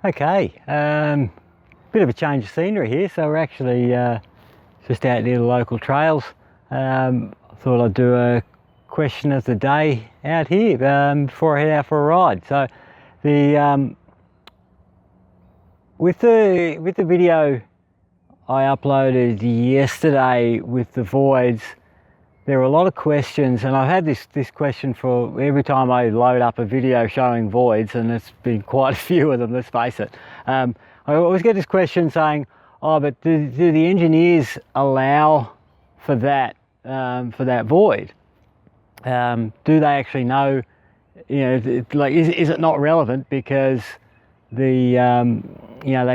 Okay, bit of a change of scenery here. So we're actually just out near the local trails. I thought I'd do a question of the day out here before I head out for a ride. So the with the video I uploaded yesterday with the voids, there were a lot of questions, and I've had this question for every time I load up a video showing voids, and it's been quite a few of them, let's face it. I always get this question saying, oh, but do the engineers allow for that void? Do they actually know, like, is it not relevant because they've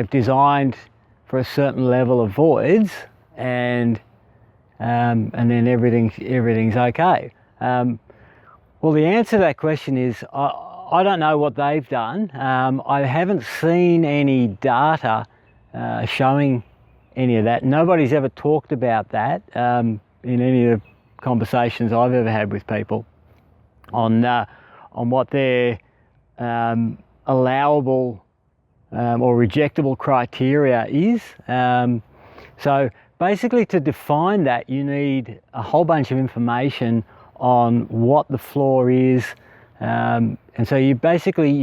designed for a certain level of voids, and then everything's okay. Well, the answer to that question is I don't know what they've done. I haven't seen any data showing any of that. Nobody's ever talked about that in any of the conversations I've ever had with people on what their allowable or rejectable criteria is. So basically, to define that, you need a whole bunch of information on what the flaw is. And so you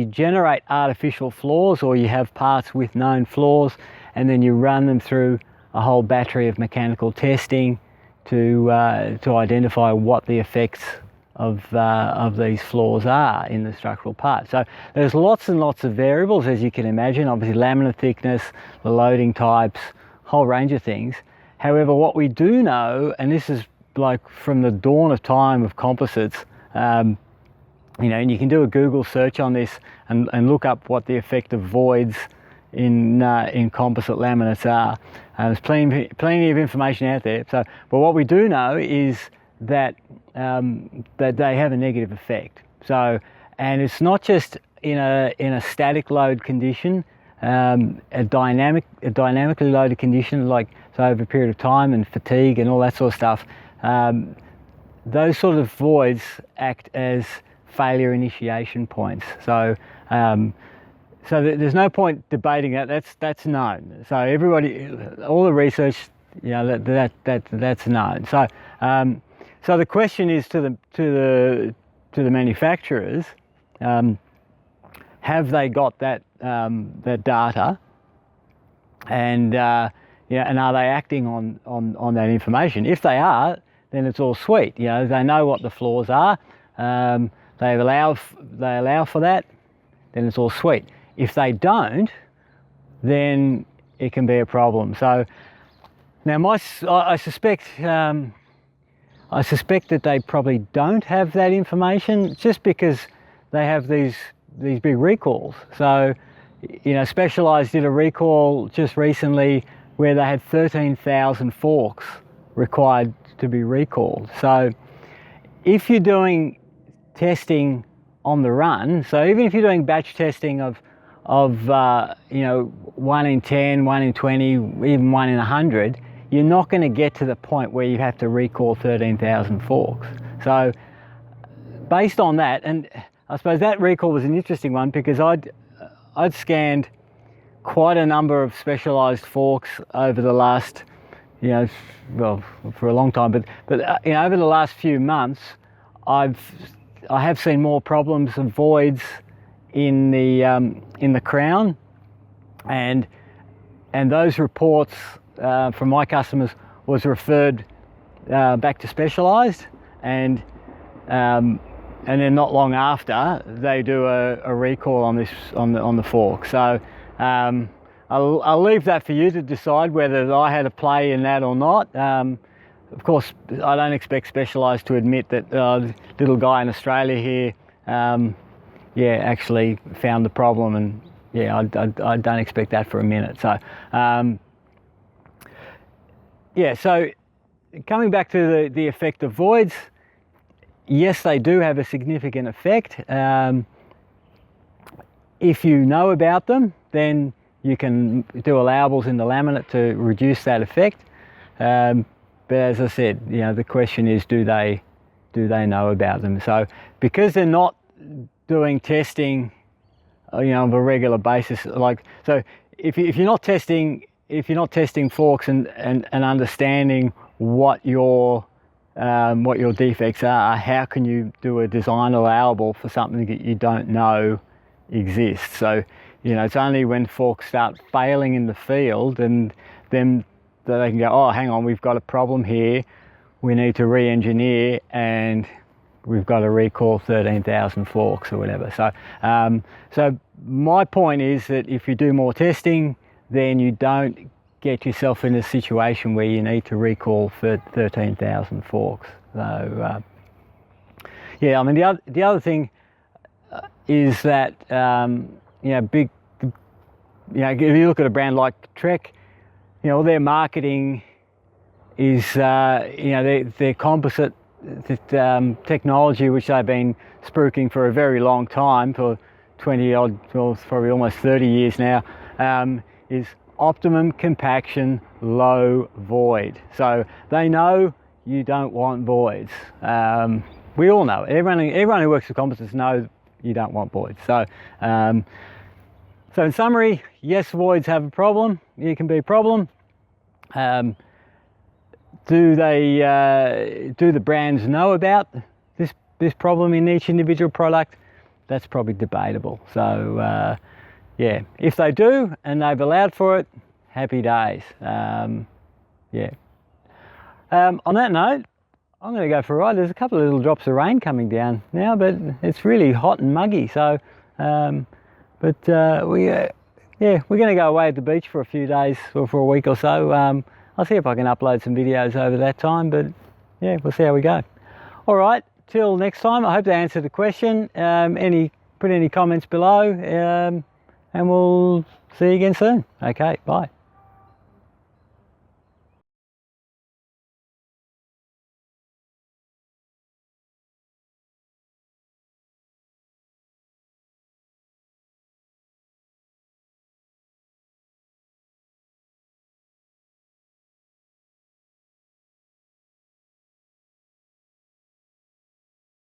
generate artificial flaws, or you have parts with known flaws, and then you run them through a whole battery of mechanical testing to identify what the effects of these flaws are in the structural part. So there's lots and lots of variables, as you can imagine, obviously laminar thickness, the loading types, whole range of things. However, what we do know, and this is like from the dawn of time of composites, and you can do a Google search on this and look up what the effect of voids in composite laminates are. There's plenty of information out there. So, but what we do know is that they have a negative effect. So, and it's not just in a static load condition, a dynamically loaded condition, like so over a period of time and fatigue and all that sort of stuff. Those sort of voids act as failure initiation points. So there's no point debating that. That's known. So everybody, all the research, that's known. So the question is to the manufacturers, have they got that data, and and are they acting on that information? If they are, then it's all sweet. They know what the flaws are. They allow for that, then it's all sweet. If they don't, then it can be a problem. So now I suspect that they probably don't have that information, just because they have these big recalls. So, Specialized did a recall just recently where they had 13,000 forks required to be recalled. So if you're doing testing on the run, so even if you're doing batch testing of 1 in 10, 1 in 20, even 1 in 100, you're not going to get to the point where you have to recall 13,000 forks. So based on that, and I suppose that recall was an interesting one because I'd scanned quite a number of Specialized forks over the last, for a long time, but over the last few months, I have seen more problems of voids in the crown, and those reports from my customers was referred back to Specialized, and then not long after they do a recall on the fork. So I'll leave that for you to decide whether I had a play in that or not. Of course, I don't expect Specialized to admit that little guy in Australia here, actually found the problem, and I don't expect that for a minute. So so coming back to the effect of voids, yes, they do have a significant effect. If you know about them, then you can do allowables in the laminate to reduce that effect. But as I said, the question is, do they know about them? So because they're not doing testing on a regular basis. Like, so if you're not testing forks and understanding what your defects are, how can you do a design allowable for something that you don't know exists? So, it's only when forks start failing in the field and then that they can go, oh, hang on, we've got a problem here. We need to re-engineer and we've got to recall 13,000 forks or whatever. So, so my point is that if you do more testing, then you don't get yourself in a situation where you need to recall 13,000 forks. So, yeah, I mean, the other thing is that, if you look at a brand like Trek, their marketing is, their composite technology, which they've been spruiking for a very long time, for 20 odd, well, probably almost 30 years now, is optimum compaction, low void. So they know you don't want voids. We all know it. Everyone who works with composites knows you don't want voids. So, so in summary, yes, voids have a problem. It can be a problem. Do the brands know about this problem in each individual product? That's probably debatable. So yeah, if they do and they've allowed for it, happy days. Yeah. On that note, I'm going to go for a ride. There's a couple of little drops of rain coming down now, but it's really hot and muggy. So, yeah, we're going to go away at the beach for a few days or for a week or so. I'll see if I can upload some videos over that time, but yeah, we'll see how we go. All right, till next time. I hope they answered the question. Put any comments below, and we'll see you again soon. Okay, bye.